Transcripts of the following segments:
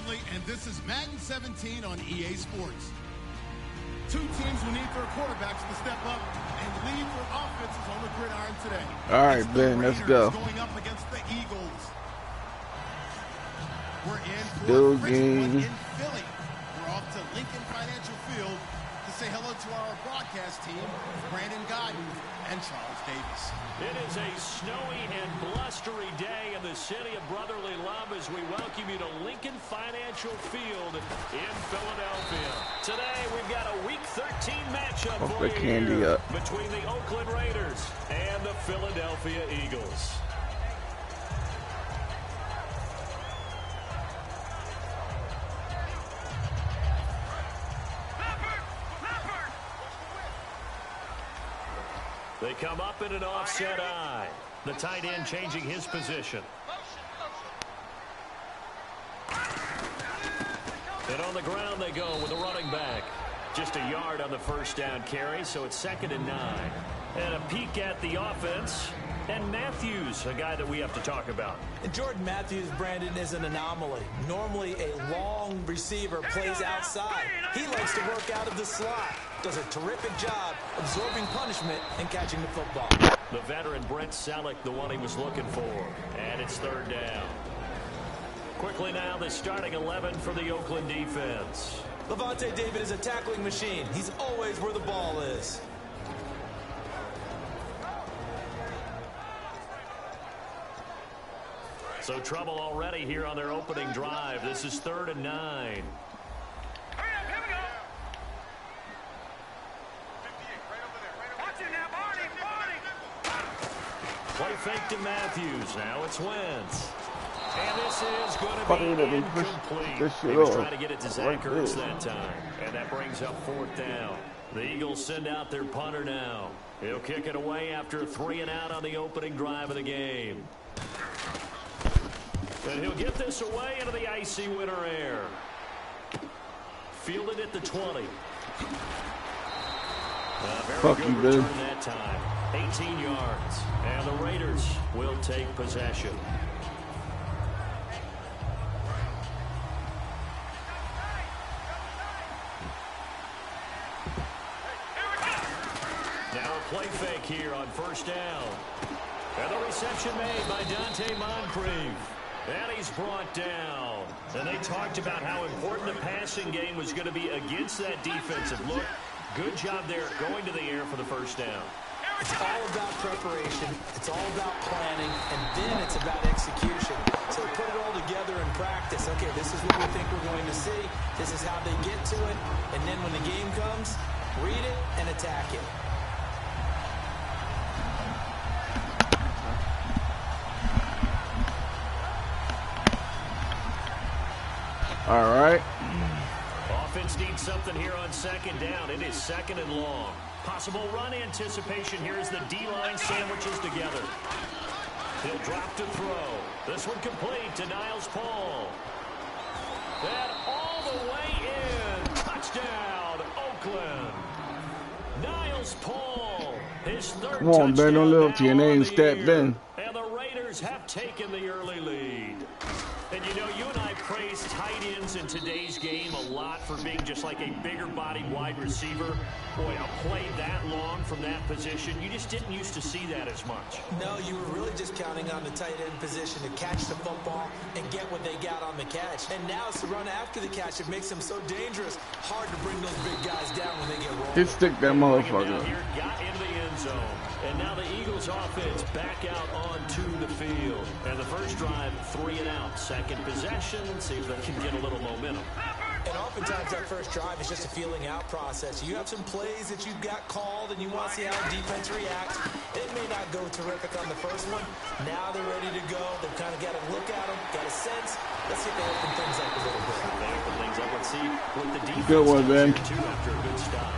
Bradley, and this is Madden 17 on EA Sports. Two teams will need their quarterbacks to step up and lead their offenses on the gridiron today. All right, Ben, let's go. Going up against the Eagles. We're in for a in Philly. We're off to Lincoln Financial Field to say hello to our broadcast team, Brandon Godden and Charles Davis. It is a snowy and blustery day in the city of brotherly love as we welcome you to Lincoln Financial Field in Philadelphia. Today we've got a Week 13 matchup for you here between the Oakland Raiders and the Philadelphia Eagles. They come up in an offset eye. The tight end changing his position. And on the ground they go with a running back. Just a yard on the first down carry, so it's 2nd and 9. And a peek at the offense. And Matthews, a guy that we have to talk about. And Jordan Matthews, Brandon, is an anomaly. Normally a long receiver plays outside. He likes to work out of the slot. Does a terrific job absorbing punishment and catching the football. The veteran Brent Selleck, the one he was looking for. And it's 3rd down. Quickly now, the starting 11 for the Oakland defense. Levante David is a tackling machine. He's always where the ball is. So trouble already here on their opening drive. This is 3rd and 9. Play fake to Matthews. Now it's Wentz. And this is going to be incomplete. He was trying to get it to Zach Ertz that time. And that brings up 4th down. The Eagles send out their punter now. He'll kick it away after a 3-and-out on the opening drive of the game. And he'll get this away into the icy winter air. Fielded at the 20. Very good return that time. 18 yards. And the Raiders will take possession. Now a play fake here on 1st down. And the reception made by Dante Moncrief. And he's brought down. And they talked about how important the passing game was going to be against that defensive look. Good job there going to the air for the 1st down. It's all about preparation. It's all about planning. And then it's about execution. So put it all together in practice. Okay, this is what we think we're going to see. This is how they get to it. And then when the game comes, read it and attack it. All right. Offense needs something here on 2nd down. It is 2nd and long. Possible run anticipation here as the D-line sandwiches together. He'll drop to throw. This one complete to Niles Paul. And all the way in. Touchdown, Oakland. Niles Paul. His 3rd Come on, Ben. Don't live up to your name. Step in. And the Raiders have taken the early lead. And you know, you and I praised tight ends in today's game a lot for being just like a bigger-bodied wide receiver. Boy, a play that long from that position, you just didn't used to see that as much. No, you were really just counting on the tight end position to catch the football and get what they got on the catch. And now it's the run after the catch. It makes them so dangerous. Hard to bring those big guys down when they get rolled. He stick that motherfucker. Here, got into the end zone. And now the Eagles offense back out onto the field. And the first drive, 3-and-out. 2nd possession, see if they can get a little momentum. And oftentimes that first drive is just a feeling out process. You have some plays that you've got called and you want to see how the defense reacts. It may not go terrific on the first one. Now they're ready to go. They've kind of got to look at them, got a sense. Let's see if they open things up a little bit. They open things up. Let's see what the defense good one, Ben. Too after a good stop.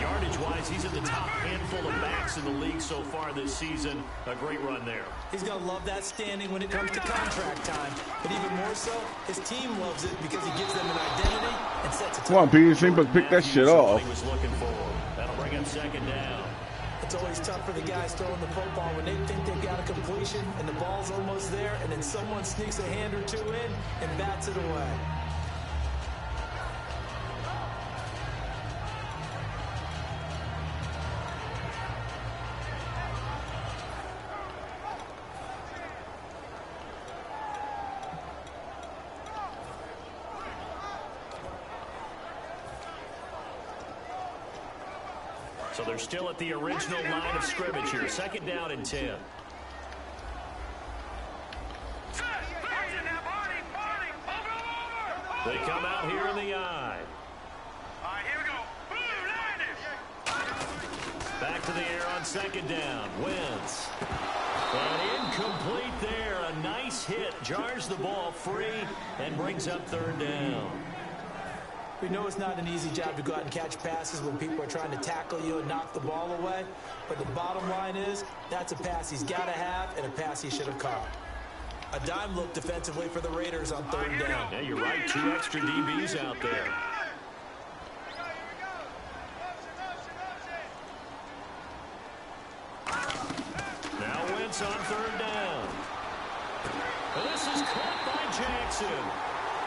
Yardage-wise, he's in the top handful of backs in the league so far this season. A great run there. He's going to love that standing when it comes to contract time. But even more so, his team loves it because he gives them an identity and sets a tone. Come on, P. But pick that shit off. He was looking for. That'll bring up 2nd down. It's always tough for the guys throwing the football when they think they've got a completion and the ball's almost there, and then someone sneaks a hand or two in and bats it away. So they're still at the original line of scrimmage here. 2nd down and 10. They come out here in the eye. All right, here we go. Back to the air on 2nd down. Wentz. And incomplete there. A nice hit. Jars the ball free and brings up 3rd down. We know it's not an easy job to go out and catch passes when people are trying to tackle you and knock the ball away. But the bottom line is, that's a pass he's got to have and a pass he should have caught. A dime look defensively for the Raiders on 3rd down. Yeah, you're right. 2 extra DBs out there. Now Wentz on 3rd down. And this is caught by Jackson.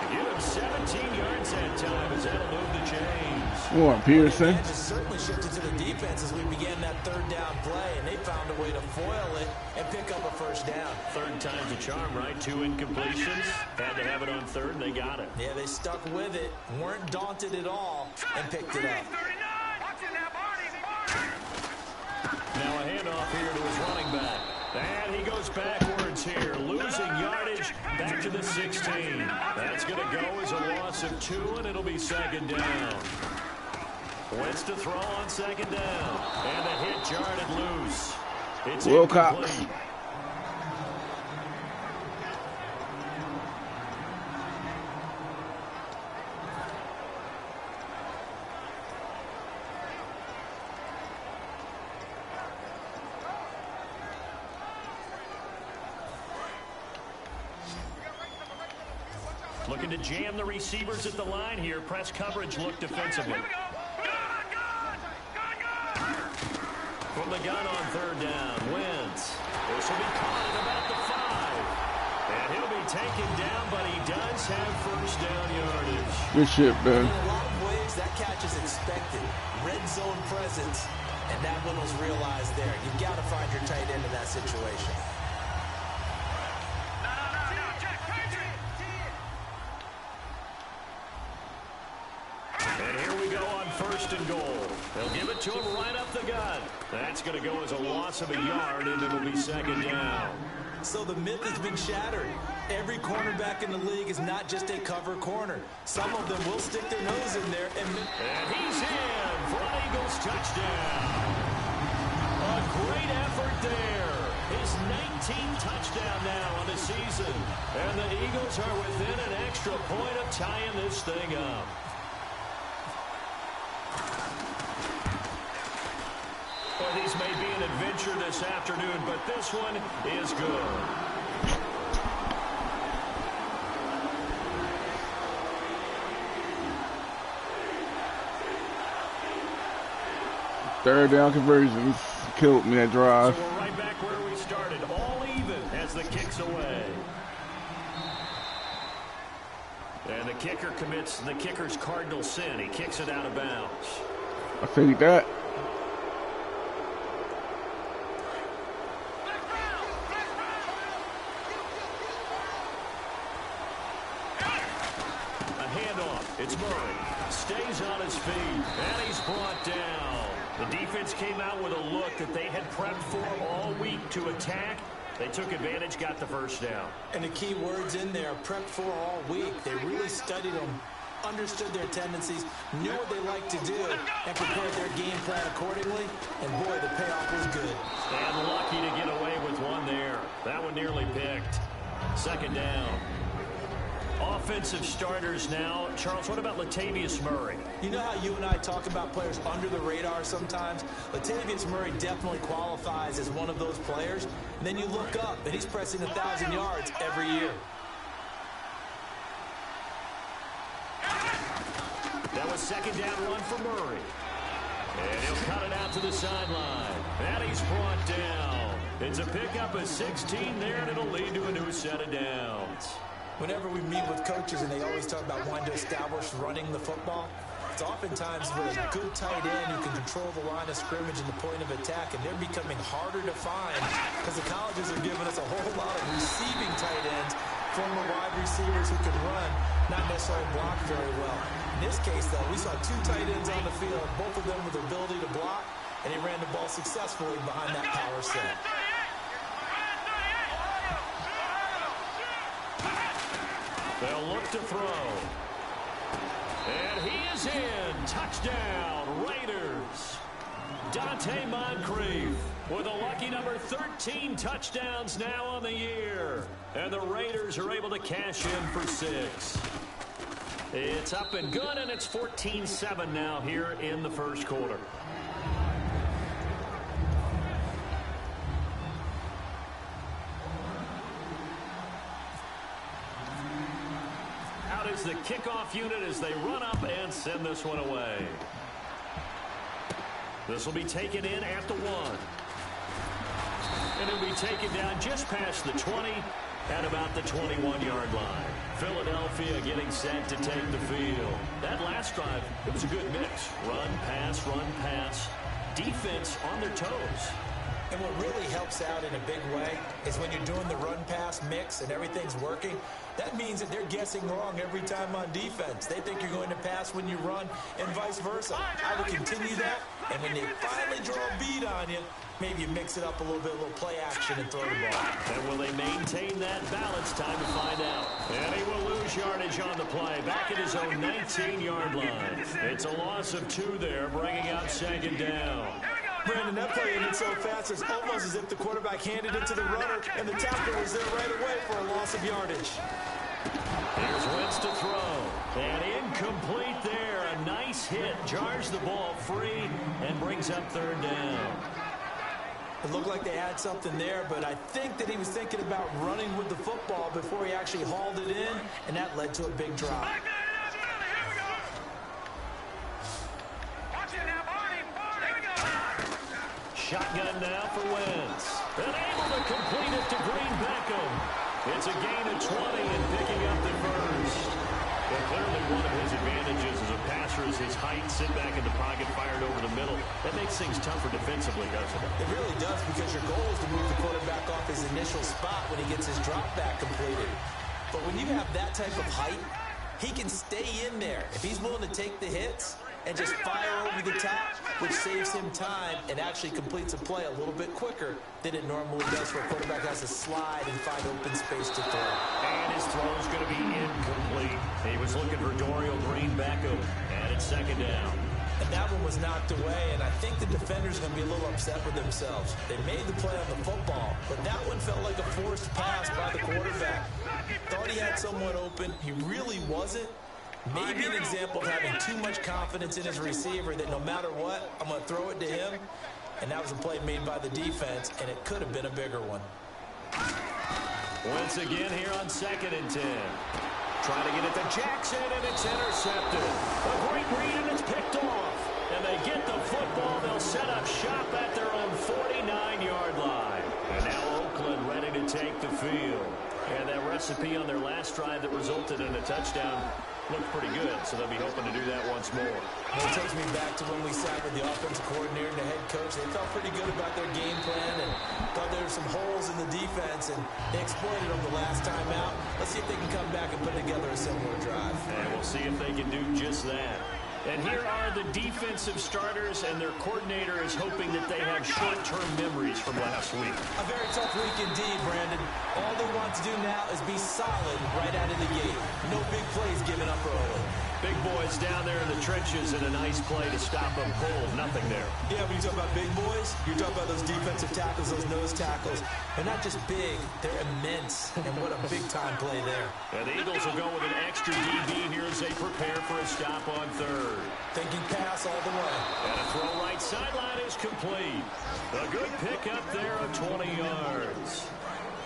Give him 17 yards that time as that'll move the chains. Come on, Peterson. The just certainly shifted to the defense as we began that 3rd down play, and they found a way to foil it and pick up a 1st down. 3rd time's a charm, right? 2 incompletions. Had to have it on 3rd, and they got it. Yeah, they stuck with it, weren't daunted at all, and picked it up. Now a handoff here to his running back. And he goes backwards here, losing yardage back to the 16. That's going to go as a loss of 2, and it'll be 2nd down. Wentz to throw on 2nd down. And the hit jarred loose. It's Wilcox. incomplete. Looking to jam the receivers at the line here. Press coverage look defensively. From the gun on 3rd down. Wentz. This will be caught at about the 5. And he'll be taken down, but he does have 1st down yardage. Good shit, man. In a lot of ways, that catch is expected. Red zone presence, and that one was realized there. You've got to find your tight end in that situation. And here we go on 1st and goal. They'll give it to him right up the gut. That's going to go as a loss of a yard, and it'll be 2nd down. So the myth has been shattered. Every cornerback in the league is not just a cover corner. Some of them will stick their nose in there. And he's in for an Eagles touchdown. A great effort there. His 19th touchdown now on the season. And the Eagles are within an extra point of tying this thing up. Well, these may be an adventure this afternoon, but this one is good. Third down conversions killed me that drive. So we're right back where we started, all even as the kick's away. And the kicker commits the kicker's cardinal sin. He kicks it out of bounds. I think that. It's Murray. Stays on his feet. And he's brought down. The defense came out with a look that they had prepped for all week to attack. They took advantage, got the 1st down. And the key words in there, prepped for all week. They really studied them, understood their tendencies, knew what they like to do, and prepared their game plan accordingly. And boy, the payoff was good. And lucky to get away with one there. That one nearly picked. 2nd down. Offensive starters now. Charles, what about Latavius Murray? You know how you and I talk about players under the radar sometimes? Latavius Murray definitely qualifies as one of those players. And then you look up, and he's pressing 1,000 yards every year. That was 2nd down, 1 for Murray. And he'll cut it out to the sideline. And he's brought down. It's a pickup of 16 there, and it'll lead to a new set of downs. Whenever we meet with coaches and they always talk about wanting to establish running the football, it's oftentimes with a good tight end who can control the line of scrimmage and the point of attack, and they're becoming harder to find because the colleges are giving us a whole lot of receiving tight ends, former wide receivers who can run, not necessarily block very well. In this case, though, we saw 2 tight ends on the field, both of them with the ability to block, and he ran the ball successfully behind that power set. They'll look to throw. And he is in. Touchdown, Raiders. Dante Moncrief with a lucky number 13 touchdowns now on the year. And the Raiders are able to cash in for 6. It's up and good, and it's 14-7 now here in the first quarter. Out is the kickoff unit as they run up and send this one away. This will be taken in at the 1. And it'll be taken down just past the 20 at about the 21-yard line. Philadelphia getting set to take the field. That last drive, it was a good mix. Run, pass, defense on their toes. And what really helps out in a big way is when you're doing the run-pass mix and everything's working, that means that they're guessing wrong every time on defense. They think you're going to pass when you run and vice versa. I would continue that, and when they finally draw a beat on you, maybe you mix it up a little bit, a little play action and throw the ball. And will they maintain that balance? Time to find out. And he will lose yardage on the play. Back at his own 19-yard line. It's a loss of 2 there, bringing out second down. Brandon, that play ended so fast, it's almost as if the quarterback handed it to the runner, and the tackler was there right away for a loss of yardage. Here's Wentz to throw. And incomplete there. A nice hit. Jars the ball free and brings up third down. It looked like they had something there, but I think that he was thinking about running with the football before he actually hauled it in, and that led to a big drop. Shotgun now for Wentz. And able to complete it to Green Beckham. It's a gain of 20 and picking up the first. Well, clearly one of his advantages as a passer is his height. Sit back in the pocket, fired over the middle. That makes things tougher defensively, doesn't it? It really does, because your goal is to move the quarterback off his initial spot when he gets his drop back completed. But when you have that type of height, he can stay in there. If he's willing to take the hits and just fire over the top, which saves him time and actually completes a play a little bit quicker than it normally does, where a quarterback has to slide and find open space to throw. And his throw is going to be incomplete. He was looking for Dorial Green Beckham, and it's second down. And that one was knocked away, and I think the defenders are going to be a little upset with themselves. They made the play on the football, but that one felt like a forced pass by the quarterback. Thought he had someone open. He really wasn't. Maybe an example of having too much confidence in his receiver that no matter what, I'm going to throw it to him. And that was a play made by the defense, and it could have been a bigger one. Once again here on 2nd and 10. Trying to get it to Jackson, and it's intercepted. A great read, and it's picked off. And they get the football. They'll set up shop at their own 49-yard line. And now Oakland ready to take the field. And that recipe on their last drive that resulted in a touchdown looked pretty good, so they'll be hoping to do that once more. Well, it takes me back to when we sat with the offensive coordinator and the head coach. They felt pretty good about their game plan and thought there were some holes in the defense, and they exploited them the last time out. Let's see if they can come back and put together a similar drive. And we'll see if they can do just that. And here are the defensive starters, and their coordinator is hoping that they have short-term memories from last week. A very tough week indeed, Brandon. All they want to do now is be solid right out of the gate. No big plays given up early. Big boys down there in the trenches, and a nice play to stop them cold. Nothing there. Yeah, when you talk about big boys, you're talking about those defensive tackles, those nose tackles. They're not just big, they're immense. And what a big-time play there. And the Eagles will go with an extra DB here as they prepare for a stop on third. Thinking pass all the way. And a throw right sideline is complete. A good pickup there of 20 yards.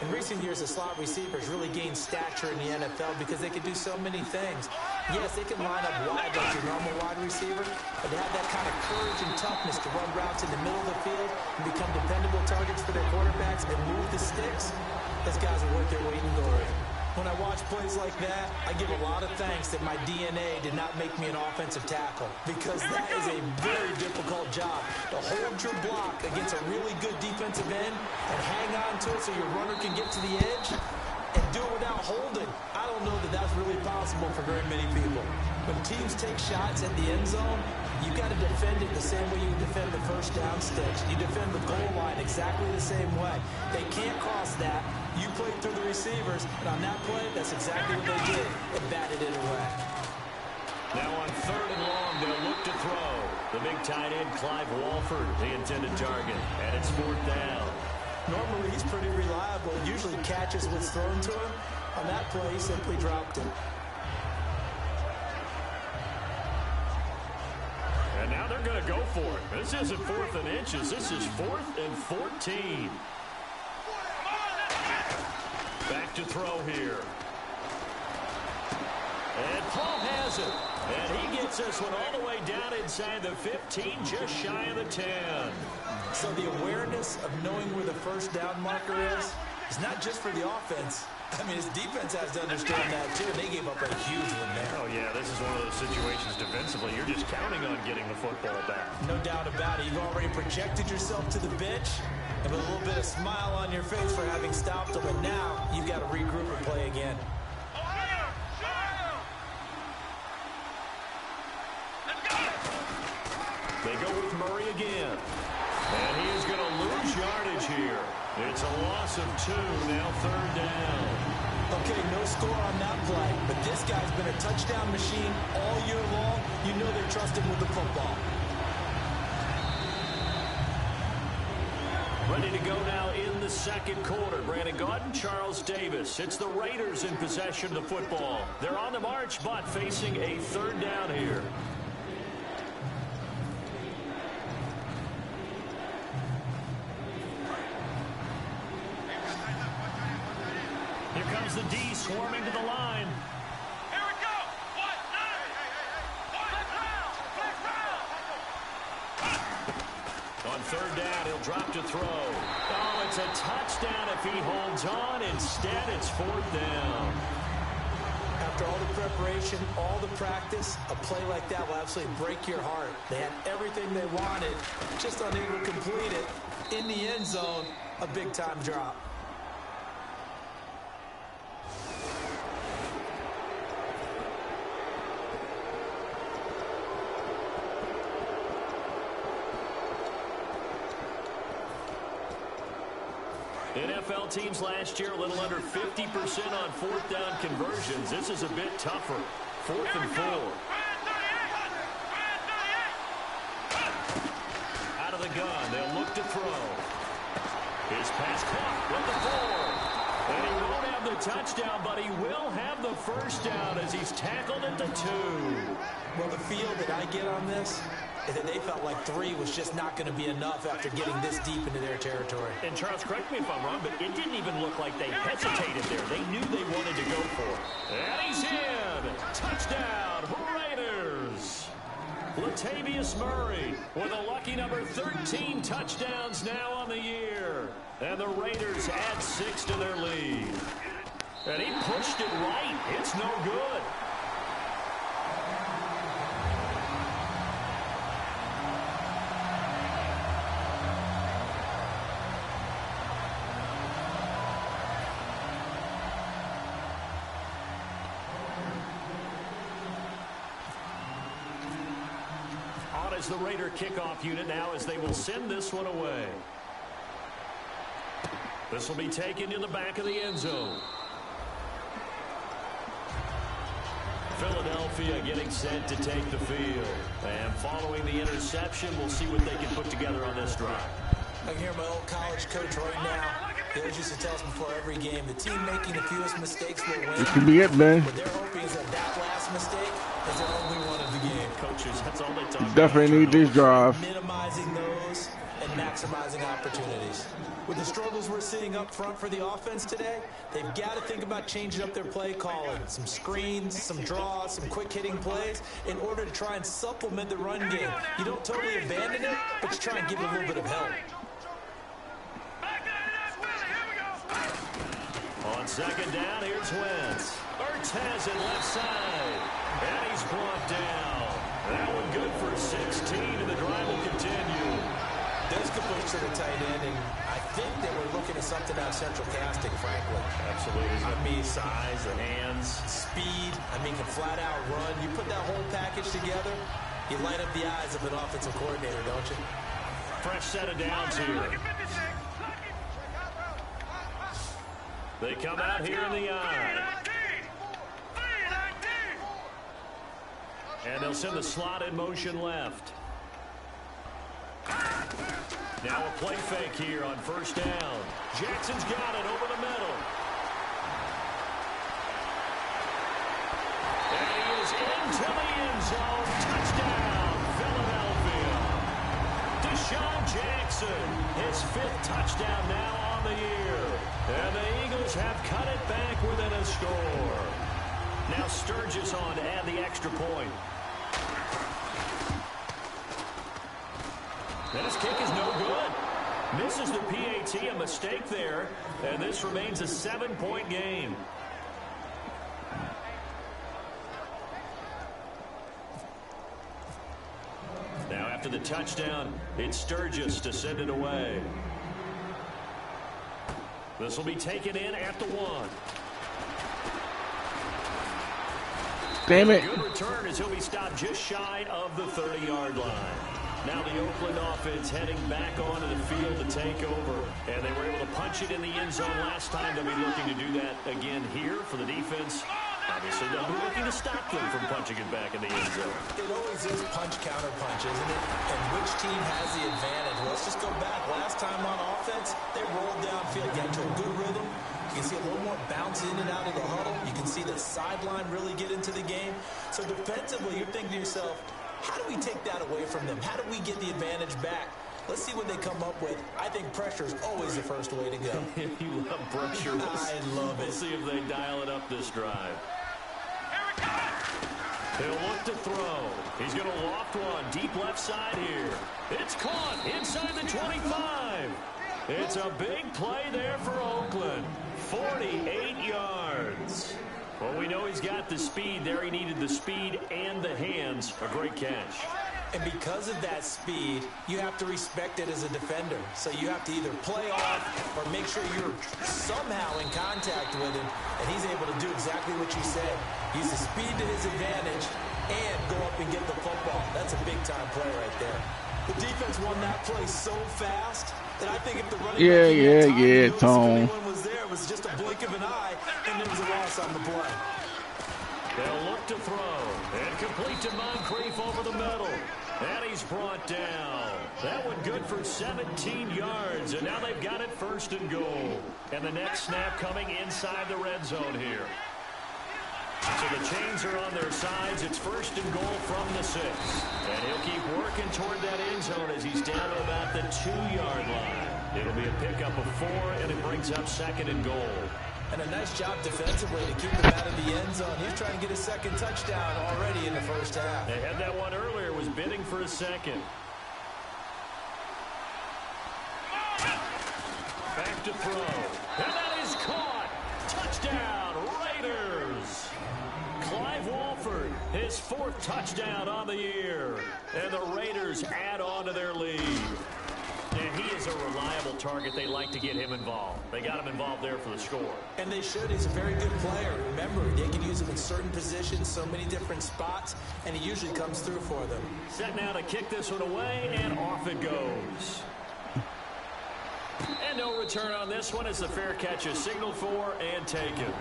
In recent years, the slot receivers really gained stature in the NFL because they can do so many things. Yes, they can line up wide like your normal wide receiver, but they have that kind of courage and toughness to run routes in the middle of the field and become dependable targets for their quarterbacks and move the sticks. Those guys are worth their weight in gold. When I watch plays like that, I give a lot of thanks that my DNA did not make me an offensive tackle, because that is a very difficult job, to hold your block against a really good defensive end and hang on to it so your runner can get to the edge and do it without holding. I don't know that that's really possible for very many people. When teams take shots at the end zone, you got to defend defend it the same way you defend the first down sticks. You defend the goal line exactly the same way. They can't cross that. You played through the receivers, and on that play, that's exactly what they did. They batted it away. Now on 3rd and long, they'll look to throw. The big tight end, Clive Walford, the intended target. And it's 4th down. Normally, he's pretty reliable. Usually catches what's thrown to him. On that play, he simply dropped it. And now they're going to go for it. This isn't 4th and inches. This is 4th and 14. Back to throw here. And Paul has it. And he gets this one all the way down inside the 15, just shy of the 10. So the awareness of knowing where the first down marker is not just for the offense. I mean, his defense has to understand that, too. They gave up a huge one there. Oh, yeah, this is one of those situations defensively. You're just counting on getting the football back. No doubt about it. You've already projected yourself to the bench and with a little bit of smile on your face for having stopped them. And now you've got to regroup and play again. They go with Murray again. And he is going to lose yardage here. It's a loss of 2, now 3rd down. Okay, no score on that play, but this guy's been a touchdown machine all year long. You know they trust him with the football. Ready to go now in the 2nd quarter. Brandon Gaudin, Charles Davis. It's the Raiders in possession of the football. They're on the march, but facing a 3rd down here. Here comes the D swarming to the line. Here we go. What? On 3rd down, he'll drop to throw. Oh, it's a touchdown if he holds on. Instead, it's 4th down. After all the preparation, all the practice, a play like that will absolutely break your heart. They had everything they wanted, just unable to complete it. In the end zone, a big-time drop. NFL teams last year a little under 50% on 4th down conversions. This is a bit tougher. 4th and 4. Out of the gun, they'll look to throw. His pass caught with the 4. And he won't have the touchdown, but he will have the first down as he's tackled at the 2. Well, the feel that I get on this is that they felt like 3 was just not going to be enough after getting this deep into their territory. And Charles, correct me if I'm wrong, but it didn't even look like they hesitated there. They knew they wanted to go for it. And he's in! Touchdown, Raiders! Latavius Murray with a lucky number 13 touchdowns now on the year. And the Raiders add 6 to their lead. And he pushed it right. It's no good. As the Raider kickoff unit now as they will send this one away. This will be taken in the back of the end zone. Philadelphia getting set to take the field. And following the interception, we'll see what they can put together on this drive. I can hear my old college coach right now. He always used to tell us before every game, the team making the fewest mistakes will win. This could be it, man. What they're hoping is that last mistake is their only one of the game. Coaches, that's all they talk about. Definitely need this drive. Minimizing those and maximizing opportunities. With the struggles we're seeing up front for the offense today, they've got to think about changing up their play calling. Some screens, some draws, some quick-hitting plays in order to try and supplement the run game. You don't totally abandon it, but you try and give it a little bit of help. On 2nd down, here's Wentz. Ertz has it left side. And he's brought down. That one good for 16, and the drive will continue. Those could push to the tight end, and I think they were looking at something out central casting, frankly. Absolutely. I mean, size, the hands. Speed, I mean, can flat out run. You put that whole package together, You light up the eyes of an offensive coordinator, don't you? Fresh set of downs here. They come out here in the eye. And they'll send the slot in motion left. Now a play fake here on first down. Jackson's got it over the middle. And he is into the end zone. Touchdown, Philadelphia. Deshaun Jackson, his 5th touchdown now on the year. And the Eagles have cut it back within a score. Now Sturgis on to add the extra point. And his kick is no good. Misses the PAT, a mistake there. And this remains a 7-point game. Now after the touchdown, it's Sturgis to send it away. This will be taken in at the 1. Damn it. Good return as he'll be stopped just shy of the 30-yard line. Now the Oakland offense heading back onto the field to take over. And they were able to punch it in the end zone last time. They'll be looking to do that again here for the defense. Obviously, they'll be looking to stop them from punching it back in the end zone. It always is punch-counter-punch, isn't it? And which team has the advantage? Well, let's just go back. Last time on offense, they rolled downfield, got to a good rhythm. You can see a little more bounce in and out of the huddle. You can see the sideline really get into the game. So defensively, you're thinking to yourself, how do we take that away from them? How do we get the advantage back? Let's see what they come up with. I think pressure is always the first way to go. You love pressure. I love it. We'll see if they dial it up this drive. He'll look to throw. He's going to loft one deep left side here. It's caught inside the 25. It's a big play there for Oakland. 48 yards. Well, we know he's got the speed there. He needed the speed and the hands. A great catch. And because of that speed, you have to respect it as a defender. So you have to either play off or make sure you're somehow in contact with him. And he's able to do exactly what you said. Use the speed to his advantage and go up and get the football. That's a big-time play right there. The defense won that play so fast that I think if the running back Tone. was there, it was just a blink of an eye, and there was a loss on the play. They'll look to throw. And complete to Moncrief over the middle. And he's brought down. That one good for 17 yards. And now they've got it 1st and goal. And the next snap coming inside the red zone here. So the chains are on their sides. It's 1st and goal from the 6. And he'll keep working toward that end zone as he's down to about the 2-yard line. It'll be a pickup of 4, and it brings up 2nd and goal. And a nice job defensively to keep him out of the end zone. He's trying to get his 2nd touchdown already in the first half. They had that one earlier, was bidding for a 2nd. Back to throw. And that is caught. Touchdown, Raiders. Clive Walford, his 4th touchdown on the year. And the Raiders add on to their lead. And he is a reliable target. They like to get him involved. They got him involved there for the score. And they should. He's a very good player. Remember, they can use him in certain positions, so many different spots, and he usually comes through for them. Set now to kick this one away, and off it goes. And no return on this one as the fair catch is signaled for and taken.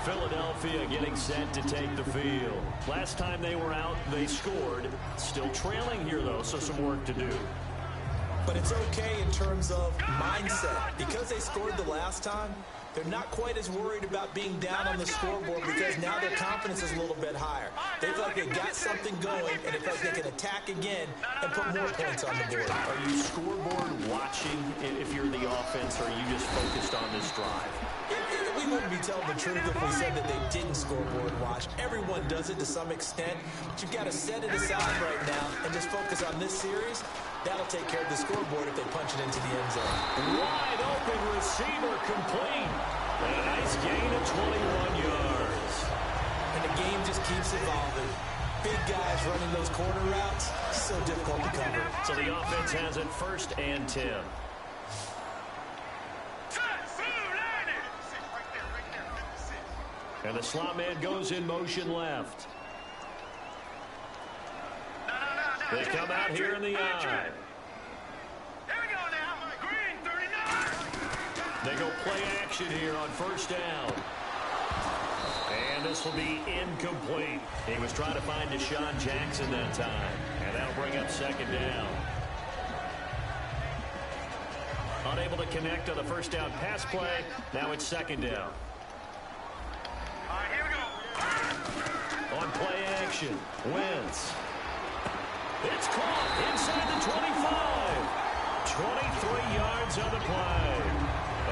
Philadelphia getting set to take the field. Last time they were out, they scored. Still trailing here, though, so some work to do. But it's okay in terms of mindset. Because they scored the last time, they're not quite as worried about being down on the scoreboard because now their confidence is a little bit higher. They feel like they got something going, and they feel like they can attack again and put more points on the board. Are you scoreboard watching if you're the offense, or are you just focused on this drive? We wouldn't be telling the truth if we said that they didn't scoreboard watch. Everyone does it to some extent, but you've got to set it aside right now and just focus on this series. That'll take care of the scoreboard if they punch it into the end zone. Wide open receiver complete. And a nice gain of 21 yards. And the game just keeps evolving. Big guys running those corner routes, so difficult to cover. So the offense has it 1st and 10. And the slot man goes in motion left. No. They come out here in the eye. Here we go now. Green 39. They go play action here on first down. And this will be incomplete. He was trying to find Deshaun Jackson that time. And that'll bring up second down. Unable to connect on the first down pass play. Now it's second down. All right, here we go. On play action, Wentz. It's caught inside the 25. 23 yards on the play.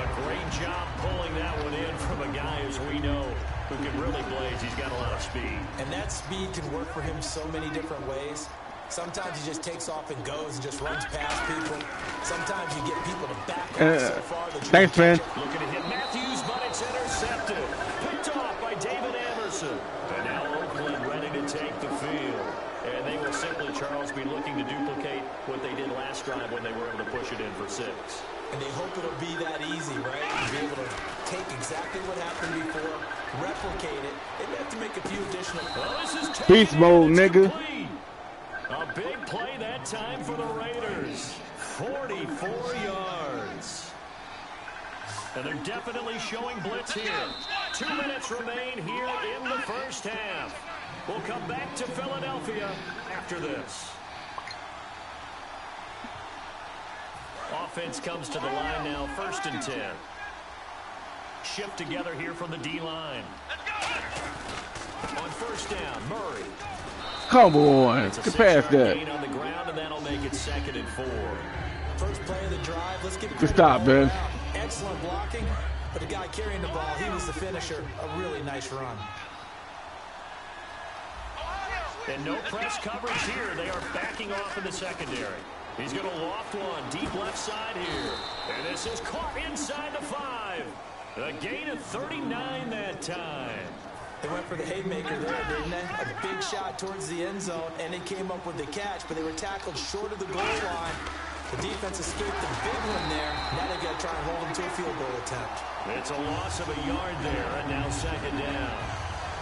A great job pulling that one in from a guy, as we know, who can really blaze. He's got a lot of speed. And that speed can work for him so many different ways. Sometimes he just takes off and goes and just runs past people. Sometimes you get people to back off so far that you thanks, man. Looking to hit Matthews, but it's intercepted. Picked off by David Anderson. And now Oakland ready to take the field. And they will simply, Charles, be looking to duplicate what they did last drive when they were able to push it in for 6. And they hope it'll be that easy, right? To be able to take exactly what happened before, replicate it. They have to make a few additional. Well, this is Beast mode, nigga. Complete. A big play that time for the Raiders. 44 yards. And they're definitely showing blitz here. 2 minutes remain here in the first half. We'll come back to Philadelphia after this. Offense comes to the line now, 1st and 10. Shift together here from the D-line. On first down, Murray. Come on, get past that. Gain on the ground, and that'll make it 2nd and 4. First play of the drive. Let's get Good stop, man. Excellent blocking, but the guy carrying the ball, he was the finisher. A really nice run. And no press coverage here. They are backing off in the secondary. He's going to loft one deep left side here. And this is caught inside the 5. A gain of 39 that time. They went for the haymaker there, didn't they? A big shot towards the end zone, and they came up with the catch, but they were tackled short of the goal line. The defense escaped the big one there. Now they've got to try and hold them to a field goal attempt. It's a loss of a yard there, and now 2nd down.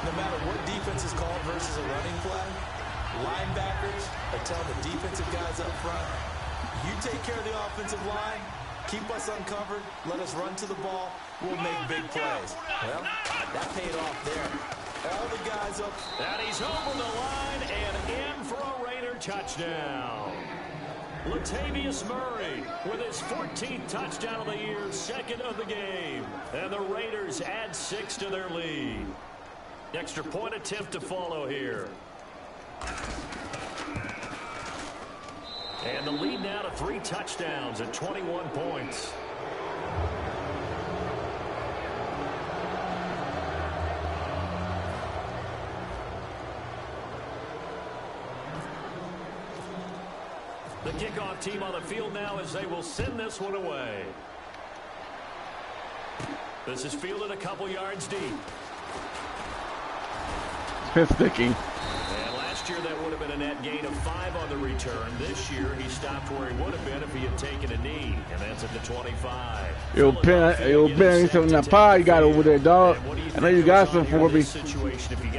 No matter what defense is called versus a running play, linebackers are telling the defensive guys up front, you take care of the offensive line, keep us uncovered, let us run to the ball, we'll make big plays. Well, that paid off there. All the guys up. And he's over the line and in for a Raider touchdown. Latavius Murray with his 14th touchdown of the year, 2nd of the game. And the Raiders add 6 to their lead. Extra point attempt to follow here. And the lead now to 3 touchdowns at 21 points. The kickoff team on the field now as they will send this one away. This is fielded a couple yards deep. It's sticking. And last year that would have been a net gain of 5 on the return. This year he stopped where he would have been if he had taken a knee, and that's at the 25. Yo, Ben, something that pie you got over there, dog. I know you got some for me.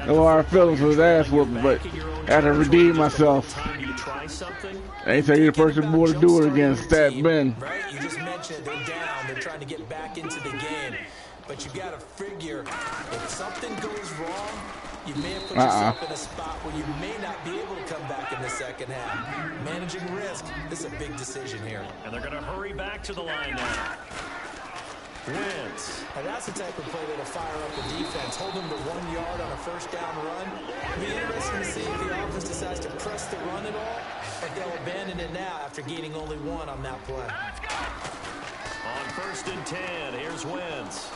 No hard feelings for his ass whooping, but I had to redeem myself. I ain't say you're the person born to do it against Stat Ben. Right? You just mentioned they're down. They're trying to get back into the game. But you got to figure if something goes wrong, you may have put yourself in a spot where you may not be able to come back in the second half. Managing risk is a big decision here. And they're going to hurry back to the line now. Wentz. And that's the type of play that'll fire up the defense. Hold them to 1 yard on a first down run. It'll be interesting to see if the offense decides to press the run at all, or if they'll abandon it now after gaining only 1 on that play. On 1st and 10, here's Wentz.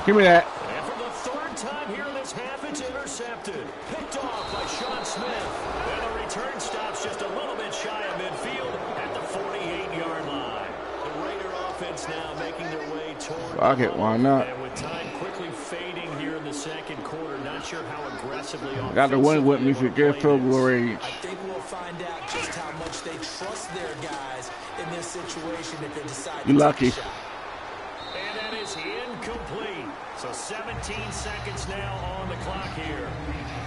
Give me that. And for the 3rd time here in this half, it's intercepted. Picked off by Sean Smith. And the return stops just a little bit shy of midfield at the 48-yard line. The Raider offense now making their way toward. Fuck it, why not? And with time quickly fading here in the 2nd quarter, not sure how aggressively. Got the one with me to get field goal range. I think we'll find out just how much they trust their guys in this situation if they decide to You lucky. take a shot. And that is incomplete. So 17 seconds now on the clock here.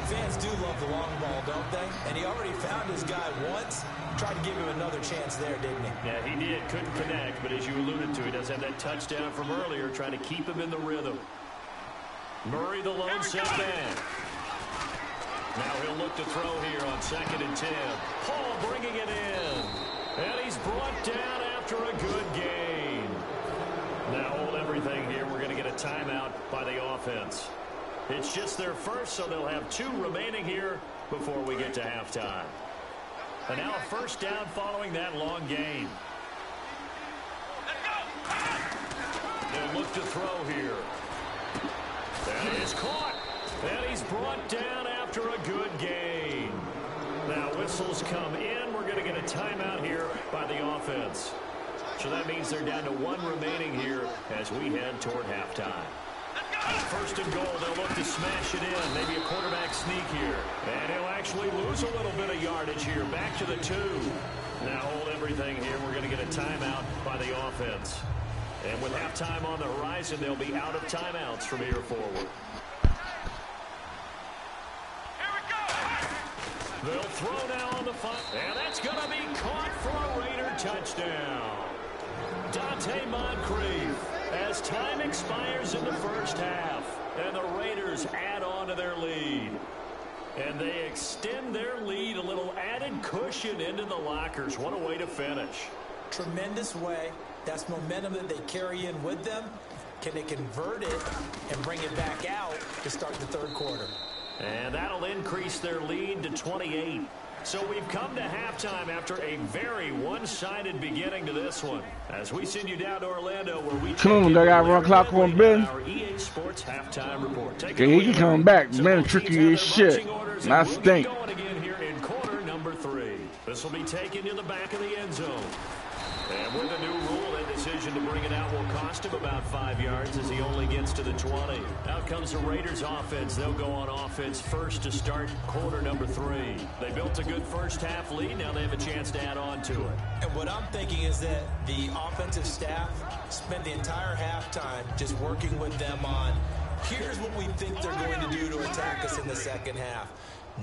Fans do love the long ball, don't they? And he already found his guy once. Tried to give him another chance there, didn't he? Yeah, he did. Couldn't connect, but as you alluded to, he does have that touchdown from earlier, trying to keep him in the rhythm. Murray, the lone setback. Now he'll look to throw here on 2nd and 10. Paul bringing it in. And he's brought down after a good gain. Now hold everything here. We're going to get a timeout by the offense. It's just their first, so they'll have 2 remaining here before we get to halftime. And now a first down following that long gain. They'll look to throw here. That is caught. And he's brought down after a good gain. Now whistles come in. We're going to get a timeout here by the offense. So that means they're down to 1 remaining here as we head toward halftime. 1st and goal. They'll look to smash it in. Maybe a quarterback sneak here. And he'll actually lose a little bit of yardage here. Back to the 2. Now hold everything here. We're going to get a timeout by the offense. And with halftime on the horizon, they'll be out of timeouts from here forward. They'll throw now on the front. And that's going to be caught for a Raider touchdown. Dante Moncrief. As time expires in the first half, and the Raiders add on to their lead. And they extend their lead, a little added cushion into the lockers. What a way to finish. Tremendous way. That's momentum that they carry in with them. Can they convert it and bring it back out to start the 3rd quarter? And that'll increase their lead to 28. So we've come to halftime after a very one-sided beginning to this one. As we send you down to Orlando, where we come on, they got run clock on Ben. Our EA Sports halftime report. Okay, he can come back. Ben tricky as shit. I stink. Going again here in quarter number 3. This will be taken to the back of the end zone. And with the new rule, that decision to bring it out will cost him about 5 yards as he only gets to the 20. Out comes the Raiders offense. They'll go on offense first to start quarter number 3. They built a good first half lead. Now they have a chance to add on to it. And what I'm thinking is that the offensive staff spent the entire halftime just working with them on, here's what we think they're going to do to attack us in the second half.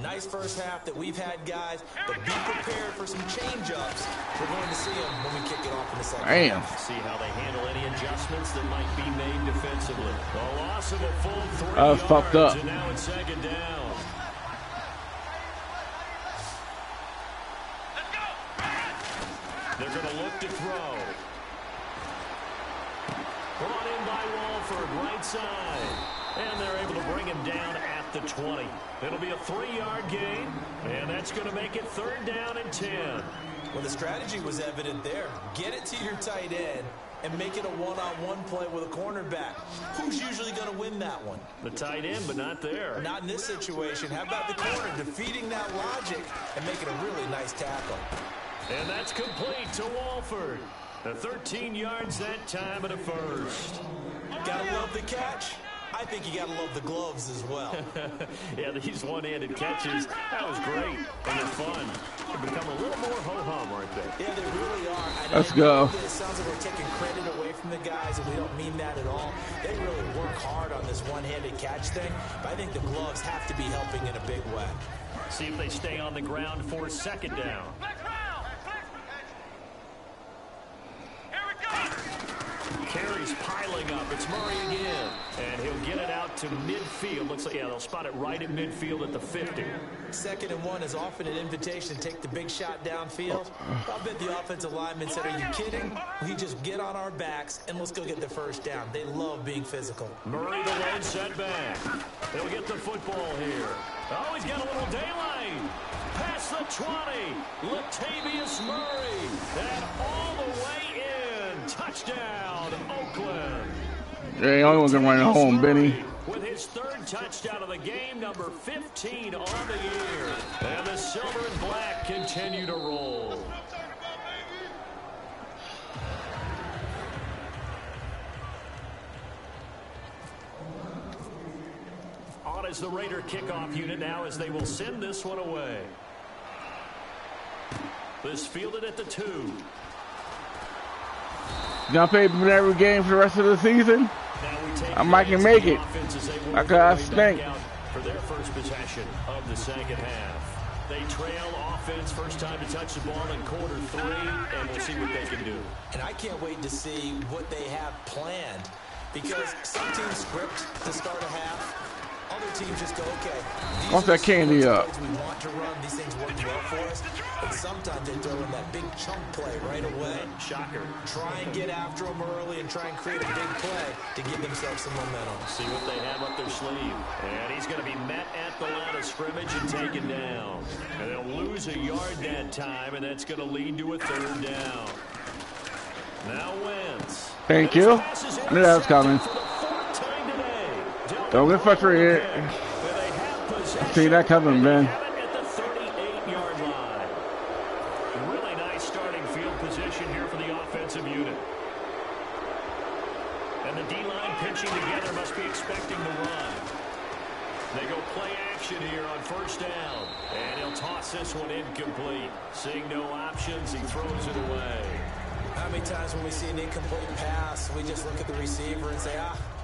Nice first half that we've had, guys, but be prepared for some change-ups. We're going to see them when we kick it off in the second half. See how they handle any adjustments that might be made defensively. The loss of a full 3 yards, fucked up. And now it's 2nd down. They're going to look to throw. Brought in by Walford, right side. And they're able to bring him down at the 20. It'll be a 3-yard gain, and that's going to make it 3rd down and 10. Well, the strategy was evident there. Get it to your tight end and make it a one-on-one play with a cornerback. Who's usually going to win that one? The tight end, but not there. Not in this situation. How about the corner defeating that logic and making a really nice tackle? And that's complete to Walford. 13 yards that time and a first. Gotta love the catch. I think you gotta love the gloves as well. Yeah, these one-handed catches, that was great. And they're fun. They become a little more ho-hum, aren't they? Yeah, they really are. Let's go. It sounds like we're taking credit away from the guys, and we don't mean that at all. They really work hard on this one-handed catch thing, but I think the gloves have to be helping in a big way. See if they stay on the ground for 2nd down. Carries piling up. It's Murray again. And he'll get it out to midfield. Looks like, yeah, they'll spot it right at midfield at the 50. 2nd and 1 is often an invitation to take the big shot downfield. I bet the offensive lineman said, are you kidding? We just get on our backs and let's go get the first down. They love being physical. Murray, the lone setback. They'll get the football here. Oh, he's got a little daylight. Past the 20. Latavius Murray. And all the way in. Touchdown, Oakland. Yeah, the only one can run it home, Benny. With his 3rd touchdown of the game, number 15 on the year. And the silver and black continue to roll. On is the Raider kickoff unit now as they will send this one away. This fielded at the 2. Gonna play every game for the rest of the season. I might can make it. I got stink. For their first possession of the second half. They trail offense, first time to touch the ball in quarter 3, and we'll see what they can do. And I can't wait to see what they have planned, because some teams script to start a half. Other teams just go, okay, what's that candy up? We want to run. These things work well for us. But sometimes they throw in that big chunk play right away. Shocker. Try and get after them early and try and create a big play to give themselves some momentum. See what they have up their sleeve. And he's going to be met at the line of scrimmage and taken down. And they'll lose a yard that time, and that's going to lead to a third down. Now Wentz. Thank you. I knew that was coming. Don't get frustrated. See that coming, man. At the 38-yard line. Really nice starting field position here for the offensive unit. And the D-line pinching together must be expecting the run. They go play action here on first down. And he'll toss this one incomplete. Seeing no options, he throws it away. How many times when we see an incomplete pass, we just look at the receiver and say,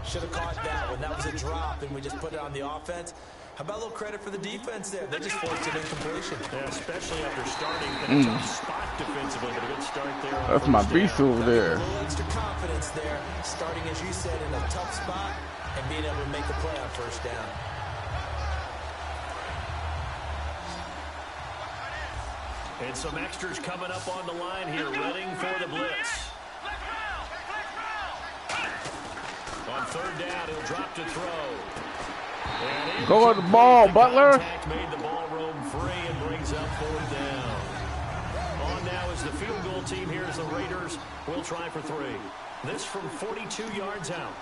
should have caught that one. That was a drop, and we just put it on the offense. How about a little credit for the defense there? They just forced an incompletion. Yeah, especially after starting in a tough spot defensively, but a good start there. That's my beast over there. A little extra confidence there, starting, as you said, in a tough spot and being able to make the play on first down. And some extras coming up on the line here, ready for the blitz. On third down, he'll drop to throw. Go on the ball, Butler. Made the ball roam free and brings up fourth down. On now is the field goal team here as the Raiders will try for 3. This from 42 yards out.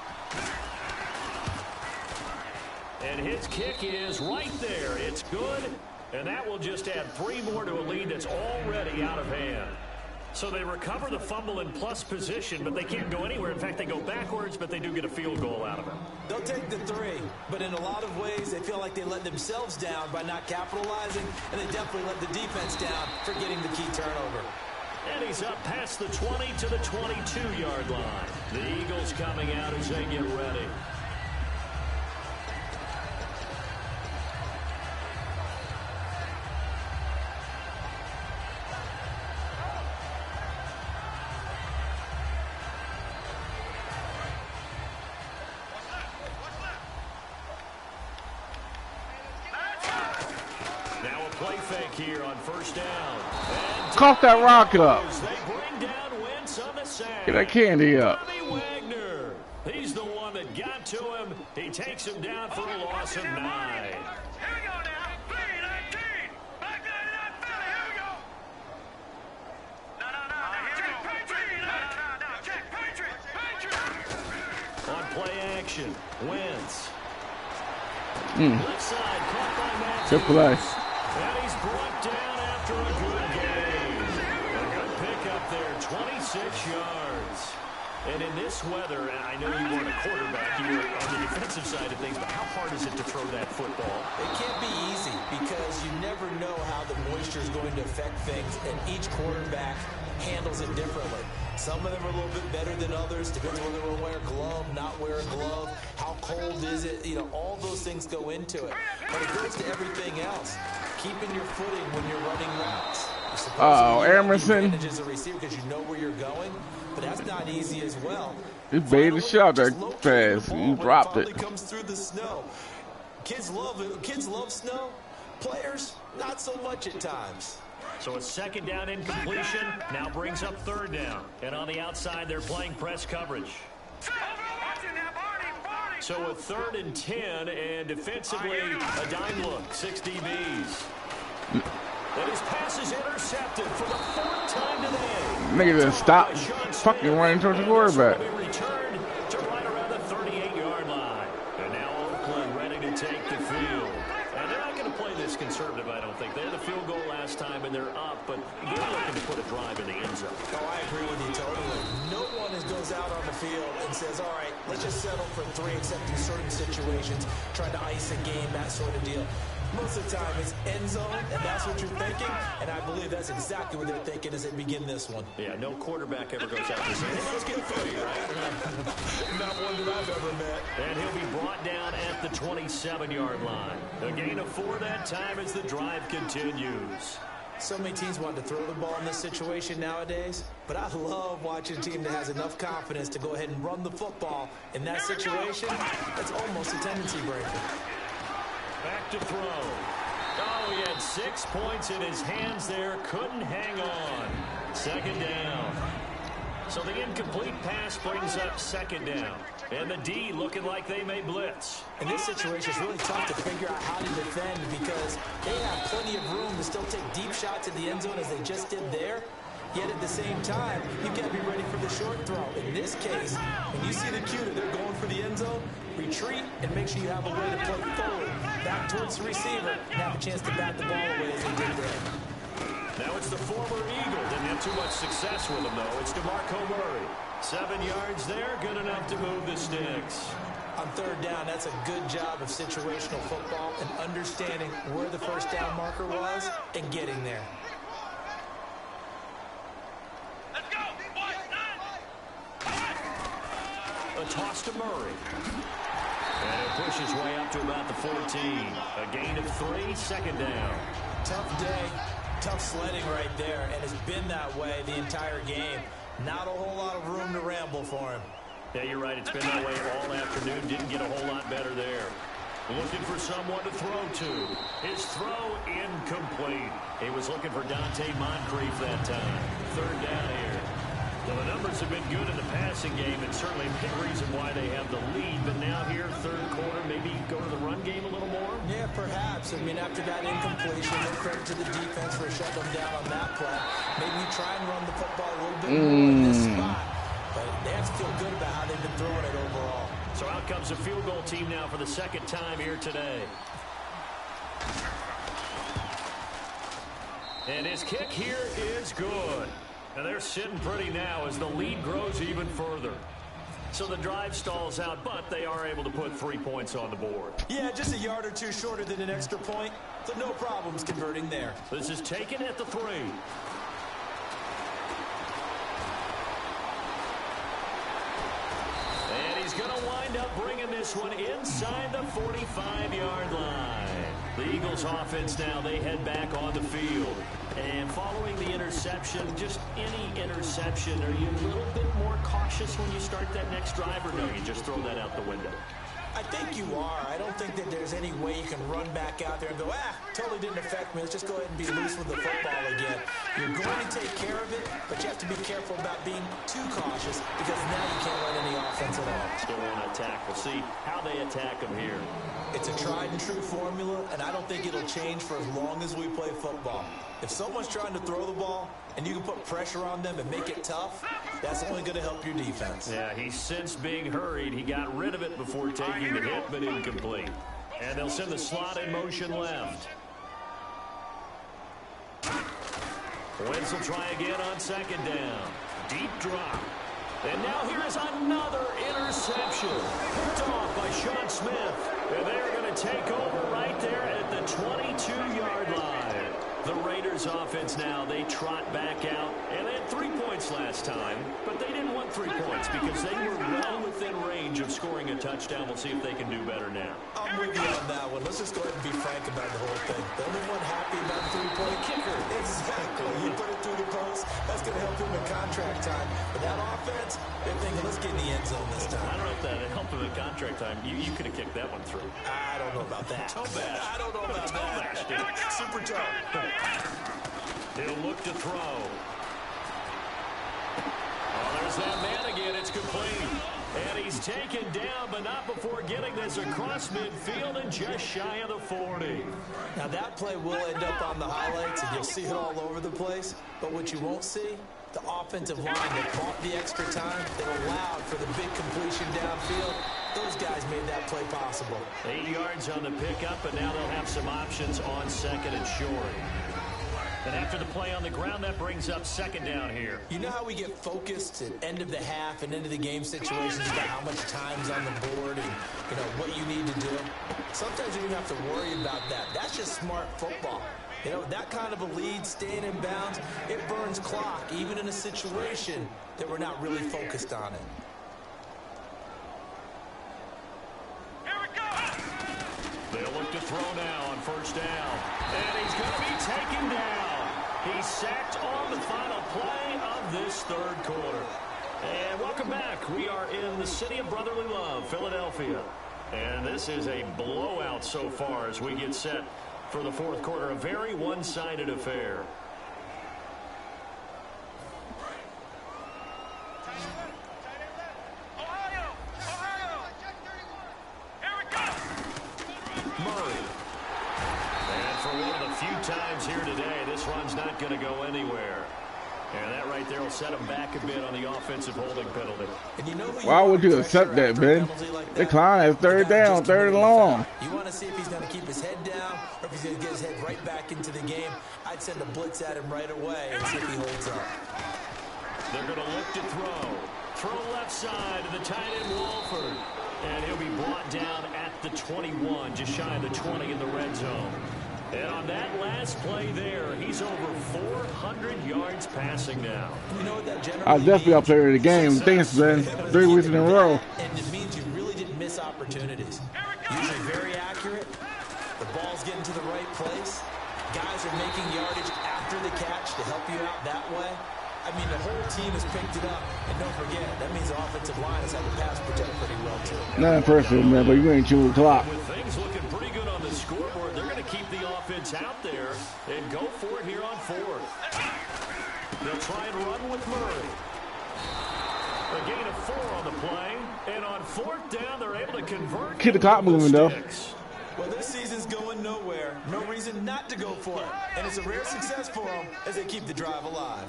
And his kick is right there. It's good. And that will just add 3 more to a lead that's already out of hand. So they recover the fumble in plus position, but they can't go anywhere. In fact, they go backwards, but they do get a field goal out of it. They'll take the 3, but in a lot of ways, they feel like they let themselves down by not capitalizing, and they definitely let the defense down for getting the key turnover. And he's up past the 20 to the 22-yard line. The Eagles coming out as they get ready. Play fake here on first down. Cough that rock up. They bring down Wentz on the sack. Get that candy up. Wagner. He's the one that got to him. He takes him down for a loss of 9. Here we go now. 3-19. Back to that Philly. Here we go. No. Check Patriot. No. Check Patriot. On play action, Wentz. Left side, caught by Matt. Good play. And he's brought down after a good game. A good pickup there, 26 yards. And in this weather, I know you weren't a quarterback, you were on the defensive side of things, but how hard is it to throw that football? It can't be easy because you never know how the moisture is going to affect things, and each quarterback handles it differently. Some of them are a little bit better than others. Depends whether they'll wear a glove, not wear a glove. How cold is it? You know, all those things go into it. But it goes to everything else. Keeping your footing when you're running routes. Emerson. As a receiver because you know where you're going, but that's not easy as well. You baited the shot that pass. You dropped it. Comes through the snow. Kids love snow. Players, not so much at times. So a second down incompletion now brings up third down. And on the outside, they're playing press coverage. So a 3rd and 10, and defensively, a dime look, 6 DBs. And his pass is intercepted for the 4th time today. Nigga didn't stop fucking running towards the quarterback. Returned to right around the 38-yard line. And now Oakland ready to take the field. And they're not going to play this conservative, I don't think. They had the field goal last time, and they're up, but they're looking to put a drive in the end zone. Oh, I agree with you totally. No one goes out on the field and says, all right, let's just settle for 3 except in certain situations, trying to ice a game, that sort of deal. Most of the time, it's end zone, and that's what you're thinking. And I believe that's exactly what they're thinking as they begin this one. Yeah, no quarterback ever goes out and says, hey, let's get footy, right? Not one that I've ever met. And he'll be brought down at the 27-yard line. A gain of 4 that time as the drive continues. So many teams want to throw the ball in this situation nowadays, but I love watching a team that has enough confidence to go ahead and run the football in that situation. That's almost a tendency breaker. Back to throw. Oh, he had 6 points in his hands there. Couldn't hang on. 2nd down. So the incomplete pass brings up 2nd down. And the D looking like they may blitz. In this situation, it's really tough to figure out how to defend because they have plenty of room to still take deep shots at the end zone as they just did there. Yet at the same time, you've got to be ready for the short throw. In this case, when you see the cue that they're going for the end zone, retreat and make sure you have a way to play forward, back towards the receiver, and have a chance to bat the ball away as they did there. Now it's the former Eagle. Didn't have too much success with him, though. It's DeMarco Murray. 7 yards there, good enough to move the sticks. On 3rd down, that's a good job of situational football and understanding where the first down marker was and getting there. Let's go, boys. A toss to Murray. And he'll push his way up to about the 14. A gain of 3, 2nd down. Tough day, tough sledding right there, and it's been that way the entire game. Not a whole lot of room to ramble for him. Yeah, you're right. It's been that way all afternoon. Didn't get a whole lot better there. Looking for someone to throw to. His throw incomplete. He was looking for Dante Moncrief that time. 3rd down here. Well, the numbers have been good in the passing game, and certainly a big reason why they have the lead. But now here, 3rd quarter, maybe go to the run game a little more? Yeah, perhaps. I mean, after that incompletion, no credit to the defense for shutting them down on that play. Maybe you try and run the football a little bit more in this spot. But they have to feel good about how they've been throwing it overall. So out comes the field goal team now for the 2nd time here today. And his kick here is good. And they're sitting pretty now as the lead grows even further. So the drive stalls out, but they are able to put 3 points on the board. Yeah, just a yard or two shorter than an extra point. So no problems converting there. This is taken at the 3. And he's going to wind up bringing this one inside the 45-yard line. The Eagles offense now, they head back on the field. And following the interception, just any interception, are you a little bit more cautious when you start that next drive, or no, you just throw that out the window? I think you are. I don't think that there's any way you can run back out there and go, totally didn't affect me. Let's just go ahead and be loose with the football again. You're going to take care of it, but you have to be careful about being too cautious because now you can't run any offense at all. Still want to attack. We'll see how they attack them here. It's a tried and true formula, and I don't think it'll change for as long as we play football. If someone's trying to throw the ball and you can put pressure on them and make it tough, that's only going to help your defense. Yeah, he sensed being hurried. He got rid of it before taking the hit, but incomplete. And they'll send the slot in motion left. Wentz will try again on 2nd down. Deep drop. And now here is another interception. Picked off by Sean Smith. And they're going to take over right there at the 22-yard line. The Raiders offense now, they trot back out. And they had 3 points last time, but they didn't want 3 points because they were well within range of scoring a touchdown. We'll see if they can do better now. I'm with you on that one. Let's just go ahead and be frank about the whole thing. The only one happy about the 3-point kicker. Exactly. You put it through the post. That's going to help him in contract time. But that offense, they're thinking, let's get in the end zone this time. I don't know if that helped him in contract time. You could have kicked that one through. I don't know about that. Toe bash. I don't know about that. Super toe. He'll look to throw. Oh, there's that man again. It's complete. And he's taken down, but not before getting this across midfield and just shy of the 40. Now that play will end up on the highlights, and you'll see it all over the place. But what you won't see, the offensive line that bought the extra time, that allowed for the big completion downfield. Those guys made that play possible. 8 yards on the pickup, and now they'll have some options on 2nd and short. And after the play on the ground, that brings up second down here. You know how we get focused at end of the half and into the game situations about how much time's on the board and, you know, what you need to do? Sometimes you don't have to worry about that. That's just smart football. You know, that kind of a lead, staying in bounds, it burns clock, even in a situation that we're not really focused on it. Here we go. They'll look to throw now on first down. And he's going to be taken down. He's sacked on the final play of this third quarter. And welcome back. We are in the city of brotherly love, Philadelphia. And this is a blowout so far as we get set for the fourth quarter. A very one-sided affair. Murray. And for one of the few times here today, this run's not going to go anywhere. And that right there will set him back a bit on the offensive holding penalty. And you know why would you accept that, Ben? Decline at third down, third and long. You want to see if he's going to keep his head down or if he's going to get his head right back into the game. I'd send a blitz at him right away and see if he holds up. They're going to look to throw. Throw left side to the tight end, Walford. And he'll be brought down at the 21, just shy of the 20 in the red zone. And on that last play there, he's over 400 yards passing now. You know what that generally I'll definitely means? up player of the game. Thanks, Ben. 3 weeks in a row. And it means you really didn't miss opportunities. Usually very accurate. The ball's getting to the right place. Guys are making yardage after the catch to help you out that way. I mean, the whole team has picked it up. And don't forget, that means the offensive line has had to pass protect pretty well, too. Not personal, man, but you ain't chewing the clock. With things looking pretty good on the scoreboard, they're going to keep the offense out there and go for it here on fourth. They'll try and run with Murray. A gain of 4 on the play. And on fourth down, they're able to convert. Keep the clock moving, though. Well, this season's going nowhere. No reason not to go for it. And it's a rare success for them as they keep the drive alive.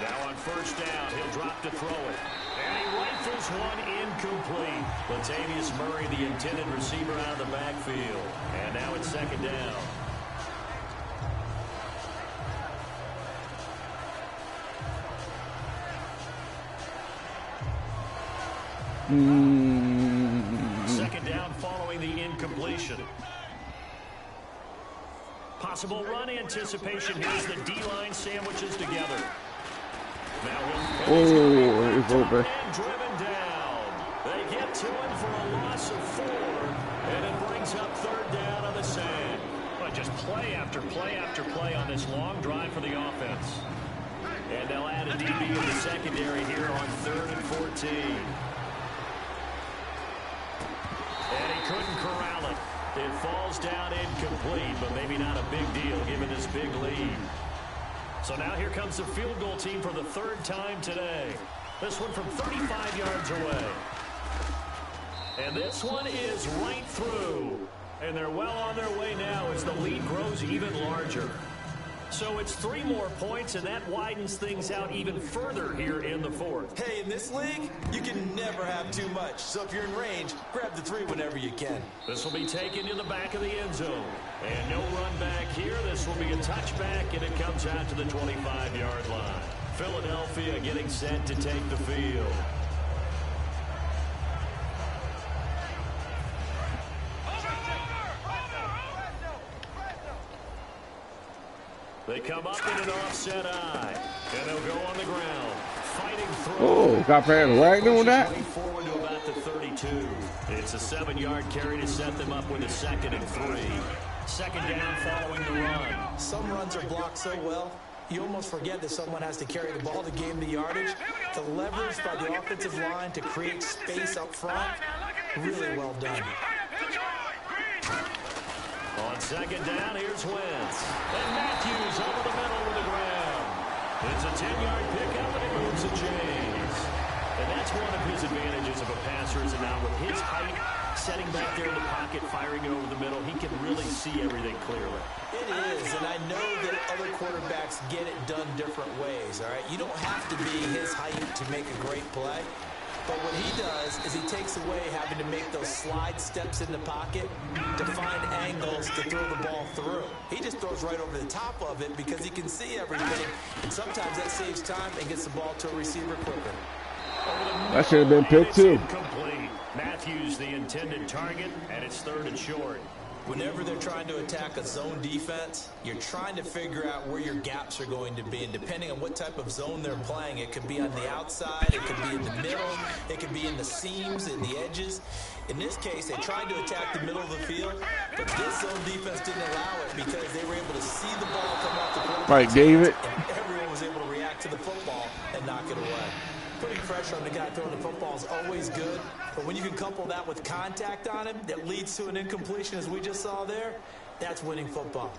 Now on first down, he'll drop to throw it. And he rifles one incomplete. Latavius Murray, the intended receiver, out of the backfield. And now it's second down. Second down following the incompletion. Possible run anticipation. Here's the D-line sandwiches together. Now It's open. and driven down. They get to him for a loss of 4. And it brings up third down on the sand. But just play after play after play on this long drive for the offense. And they'll add a DB in the secondary here on 3rd and 14. And he couldn't corral it. It falls down incomplete, but maybe not a big deal given this big lead. So now here comes the field goal team for the 3rd time today. This one from 35 yards away. And this one is right through. And they're well on their way now as the lead grows even larger. So it's 3 more points, and that widens things out even further here in the 4th. Hey, in this league, you can never have too much. So if you're in range, grab the 3 whenever you can. This will be taken to the back of the end zone. And no run back here. This will be a touchback, and it comes out to the 25-yard line. Philadelphia getting set to take the field. They come up in an offset eye, and they'll go on the ground. Fighting through. Oh, got past Wagner on that? Forward to about the 32. It's a 7-yard carry to set them up with a 2nd and 3. Second down following the run. Some runs are blocked so well, you almost forget that someone has to carry the ball to gain the yardage. The leverage by the offensive line to create space up front, really well done. On second down, here's Wentz. And Matthews over the middle with the ground. It's a 10-yard pickup, and it moves the chains. And that's one of his advantages of a passer, is now with his height, setting back there in the pocket, firing over the middle, he can really see everything clearly. It is, and I know that other quarterbacks get it done different ways, all right? You don't have to be his height to make a great play. But what he does is he takes away having to make those slide steps in the pocket to find angles to throw the ball through. He just throws right over the top of it because he can see everything. And sometimes that saves time and gets the ball to a receiver quicker. That should have been picked too. Incomplete. Matthews the intended target, and it's 3rd and short. Whenever they're trying to attack a zone defense, you're trying to figure out where your gaps are going to be. And depending on what type of zone they're playing, it could be on the outside, it could be in the middle, it could be in the seams, in the edges. In this case, they tried to attack the middle of the field, but this zone defense didn't allow it because they were able to see the ball come off the quarterback. Right, David. And everyone was able to react to the football and knock it away. Putting pressure on the guy throwing the football is always good, but when you can couple that with contact on him that leads to an incompletion, as we just saw there, that's winning football.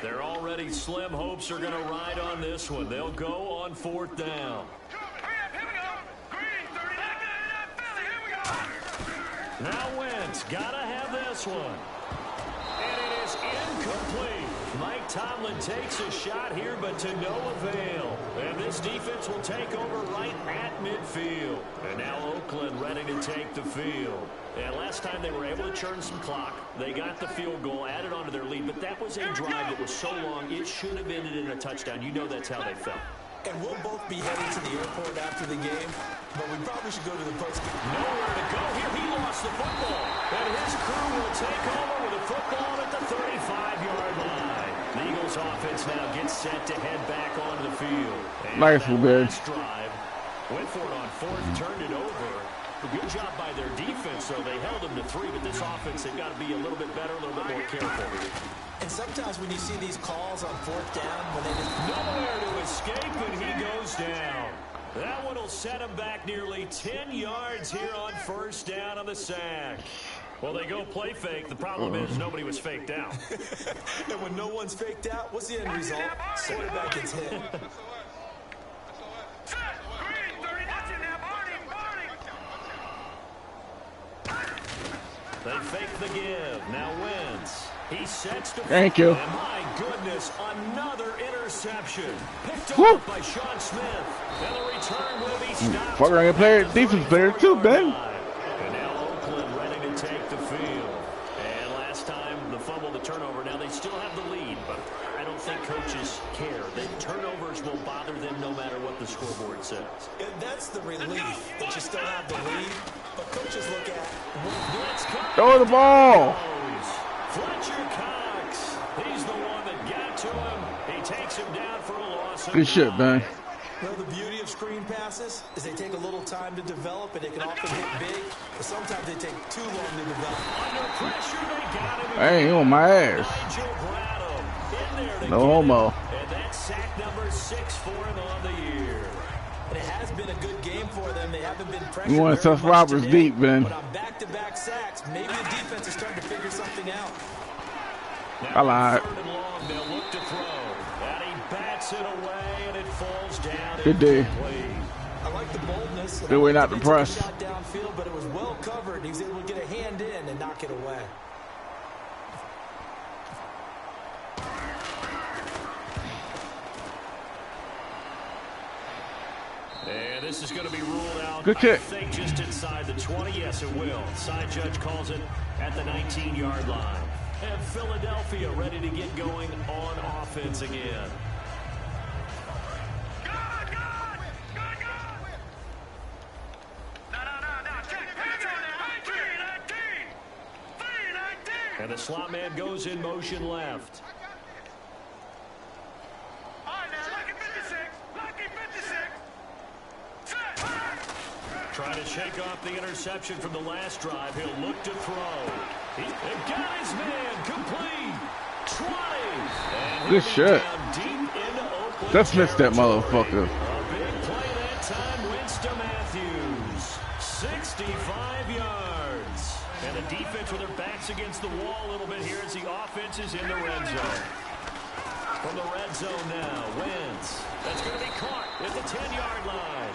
They're already slim hopes are going to ride on this one. They'll go on 4th down. Now Wentz, gotta have this one. And it is incomplete. Mike Tomlin takes a shot here, but to no avail. And this defense will take over right at midfield. And now Oakland ready to take the field. And last time they were able to churn some clock. They got the field goal, added on to their lead. But that was a drive that was so long, it should have ended in a touchdown. You know that's how they felt. And we'll both be heading to the airport after the game, but we probably should go to the postgame. Nowhere to go here. He lost the football. And his crew will take over with a football at the 35-yard line. The Eagles offense now gets set to head back onto the field. And nice, man. Drive went for it on 4th, turned it over. A good job by their defense, though. They held them to 3, but this offense, they've got to be a little bit better, a little bit more careful. And sometimes when you see these calls on 4th down, when they just nowhere to escape, and he goes down. That one will set him back nearly 10 yards here on 1st down on the sack. Well, they go play fake. The problem is nobody was faked out. And when no one's faked out, what's the end result? Quarterback gets hit. They fake the give. Now Wentz. He sets to thank you. And my goodness, another interception. Picked up by Sean Smith. And the return will be stopped. Fuck around, player, defense player too, Ben. And now Oakland ready to take the field. And last time, the fumble, the turnover. Now they still have the lead, but I don't think coaches care. The turnovers will bother them no matter what the scoreboard says. And that's the relief that you still have the lead. But coaches look at throw the ball. Fletcher Cox. He's the one that got to him. He takes him down for a loss. Good shit, man. Well, the beauty of screen passes is they take a little time to develop, and they can often hit big, but sometimes they take too long to develop. Under pressure, they got him. Hey, on my ass. No homo. And that's sack number 6 for him on the year. And it has been a good game for them. They haven't been pressured. You want to tough Roberts today, deep, Ben. But on back-to-back sacks, maybe the defense is starting to figure something out. I lied. They'll look to throw. And he bats it away, and it falls down. Good day. I like the boldness. Good way not to press. Shot downfield, but it was well covered. He was able to get a hand in and knock it away. And this is going to be ruled out. Good kick. I think just inside the 20. Yes, it will. Side judge calls it at the 19-yard line. And Philadelphia ready to get going on offense again. And the slot man goes in motion left. Trying to shake off the interception from the last drive. He'll look to throw. He got his man complete. 20. Good shit. Just missed that motherfucker. A big play that time. Winston Matthews. 65 yards. And the defense with their backs against the wall a little bit here as the offense is in the red zone. From the red zone now, Wentz. That's going to be caught at the 10-yard line.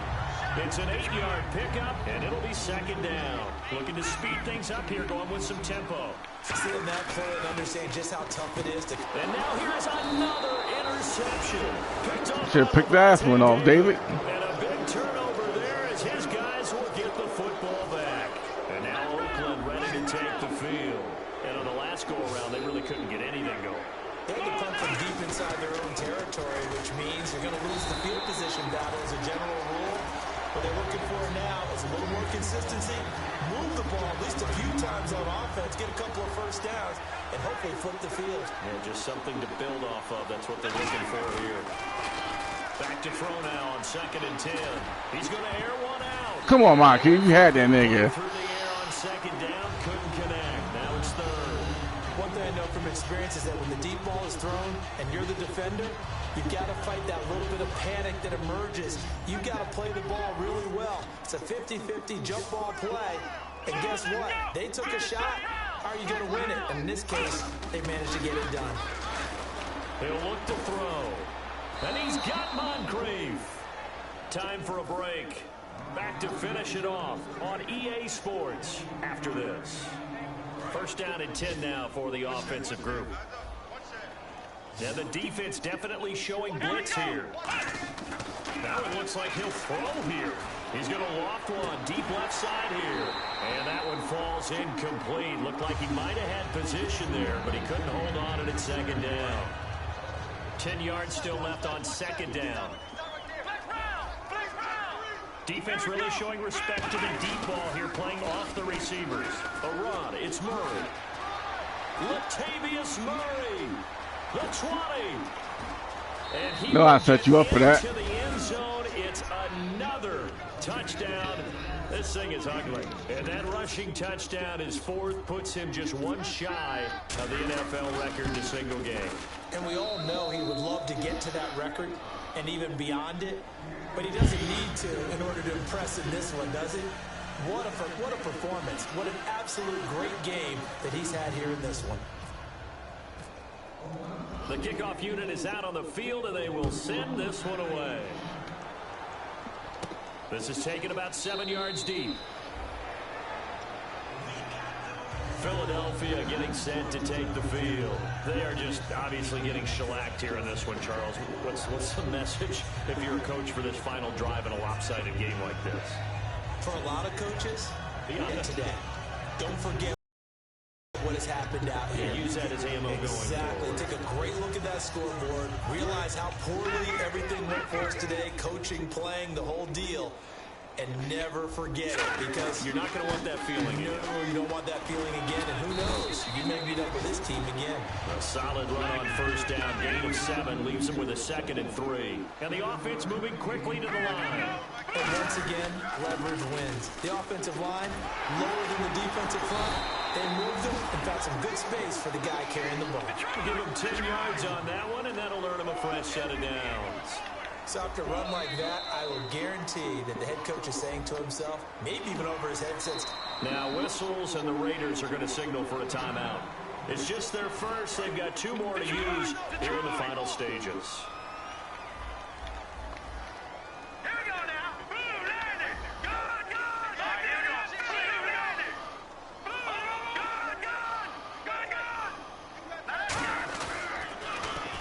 It's an 8-yard pickup, and it'll be second down. Looking to speed things up here, going with some tempo. Seeing that play and understand just how tough it is to... And now here's another interception. Should have picked that one off, David. And a big turnover there as his guys will get the football back. And now Oakland ready to take the field. And on the last go-around, they really couldn't get anything going. They had to punt from deep inside their own territory, which means you're going to lose the field position battle as a general rule. What they're looking for now is a little more consistency, move the ball at least a few times on offense, get a couple of first downs, and hopefully flip the field. Yeah, just something to build off of. That's what they're looking for here. Back to throw now on 2nd and 10. He's going to air one out. Come on, Mike. You had that nigga. Through the air on 2nd down, couldn't connect. Now it's 3rd. One thing I know from experience is that when the deep ball is thrown and you're the defender, you've got to fight that little bit of panic that emerges. You've got to play the ball really well. It's a 50-50 jump ball play. And guess what? They took a shot. How are you going to win it? And in this case, they managed to get it done. He'll look to throw. And he's got Moncrief. Time for a break. Back to finish it off on EA Sports after this. 1st down and 10 now for the offensive group. Now the defense definitely showing blitz here. Now it looks like he'll throw here. He's going to loft one deep left side here. And that one falls incomplete. Looked like he might have had position there, but he couldn't hold on to it at 2nd down. 10 yards still left on 2nd down. Defense really showing respect to the deep ball here, playing off the receivers. A run, it's Murray. Latavius Murray, the 20. And he No, I set you up for that. to the end zone. It's another touchdown. This thing is ugly. And that rushing touchdown is 4th, puts him just one shy of the NFL record in a single game. And we all know he would love to get to that record and even beyond it, but he doesn't need to in order to impress in this one, does he? What a performance. What an absolute great game that he's had here in this one. The kickoff unit is out on the field, and they will send this one away. This is taken about 7 yards deep. Philadelphia getting set to take the field. They are just obviously getting shellacked here in this one, Charles. What's the message if you're a coach for this final drive in a lopsided game like this? For a lot of coaches, and today, don't forget what has happened out here. Yeah, use that as ammo going forward. Take a great look at that scoreboard. Realize how poorly everything went for us today. Coaching, playing, the whole deal. And never forget it, because you're not going to want that feeling again. No, you don't want that feeling again, and who knows? You may meet up with this team again. A solid run on 1st down, gain of 7, leaves them with a 2nd and 3. And the offense moving quickly to the line. And once again, leverage wins. The offensive line, lower than the defensive front. They moved them and found some good space for the guy carrying the ball. Give him 10 yards on that one, and that'll earn him a fresh set of downs. So after a run like that, I will guarantee that the head coach is saying to himself, maybe even over his headsets. Now whistles, and the Raiders are going to signal for a timeout. It's just their first. They've got 2 more to use here in the final stages. Here we go now. Blue landing. Good, good. Here we go. Blue landing. Blue, good,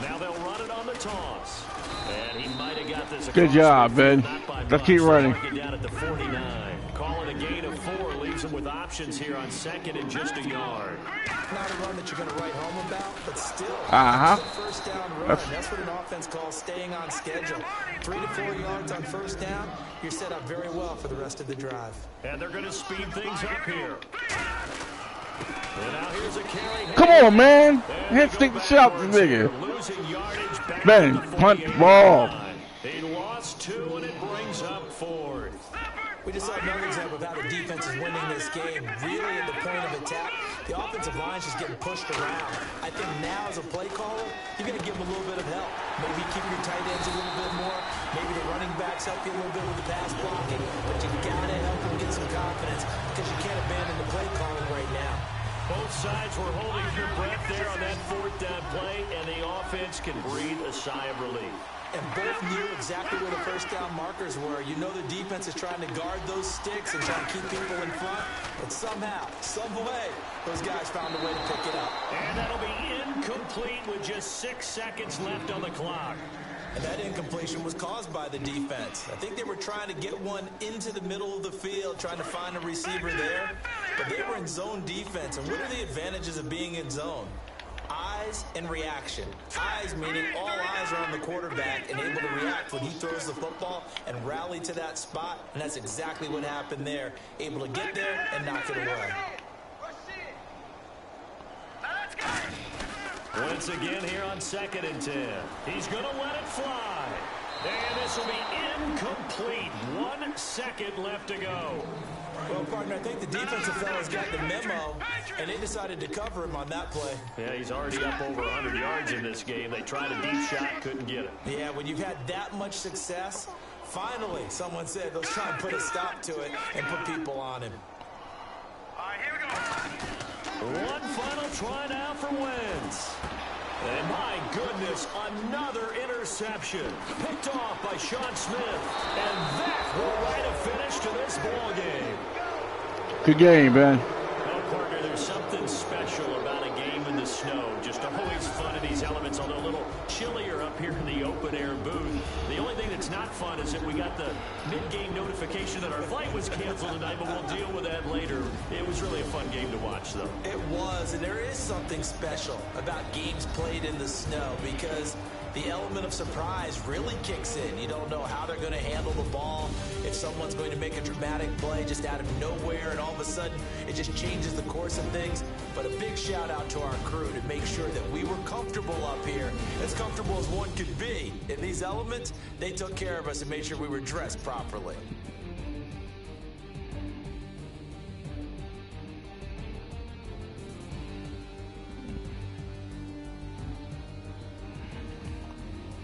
good. Now they'll run it on the toss. And he might have got this. Good job, Ben. Let's keep running. Down at the 49. Calling a gain of 4 leaves him with options here on 2nd and just a yard. Not a run that you're going to write home about, but still. First down run. That's what an offense calls staying on schedule. 3 to 4 yards on 1st down. You're set up very well for the rest of the drive. And they're going to speed things up here. And now here's a carry. Come on, man. Head stick the shot, this nigga. Losing yardage back Ben, to the punt 48 ball. line. He lost 2, and it brings up 4th. We just saw another example of how the defense is winning this game. Really at the point of attack, the offensive line's just getting pushed around. I think now as a play caller, you're going to give them a little bit of help. Maybe keep your tight ends a little bit more. Maybe the running backs help you a little bit with the pass blocking. But you got to help them get some confidence, because you can't abandon the play calling right now. Both sides were holding their breath there on that 4th down play, and the offense can breathe a sigh of relief. and both knew exactly where the first down markers were. You know the defense is trying to guard those sticks and trying to keep people in front, but somehow, some way, those guys found a way to pick it up. And that'll be incomplete with just 6 seconds left on the clock. And that incompletion was caused by the defense. I think they were trying to get one into the middle of the field, trying to find a receiver there, but they were in zone defense. And what are the advantages of being in zone? Eyes and reaction. Eyes meaning all eyes are on the quarterback and able to react when he throws the football and rally to that spot, and that's exactly what happened there. Able to get there and knock it away. Once again here on 2nd and 10. He's going to let it fly. And this will be incomplete. 1 second left to go. Well, partner, I think the defensive fellas got the memo, and they decided to cover him on that play. Yeah, he's already up over 100 yards in this game. They tried a deep shot, couldn't get it. Yeah, when you've had that much success, finally, someone said, let's try and put a stop to it and put people on him. All right, here we go. One final try now for Wentz. And my goodness, another interception. Picked off by Sean Smith. And that will write a finish to this ball game. Good game, man. Well, partner, there's something special about a game in the snow. Just always fun in these elements, although a little chillier up here in the open-air booth. The only thing that's not fun is that we got the mid-game notification that our flight was canceled tonight, but we'll deal with that later. It was really a fun game to watch, though. It was, and there is something special about games played in the snow because the element of surprise really kicks in. You don't know how they're going to handle the ball, if someone's going to make a dramatic play just out of nowhere, and all of a sudden it just changes the course of things. But a big shout out to our crew to make sure that we were comfortable up here, as comfortable as one could be. In these elements, they took care of us and made sure we were dressed properly.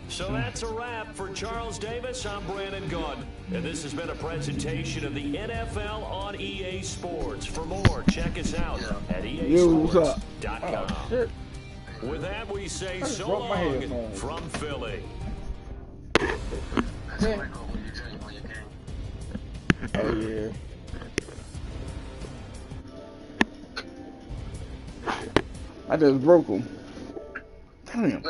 So that's a wrap for Charles Davis. I'm Brandon Gaudin. And this has been a presentation of the NFL on EA Sports. For more, check us out at easports.com. Oh, with that, we say so long from Philly. Oh, yeah. I just broke them. Damn.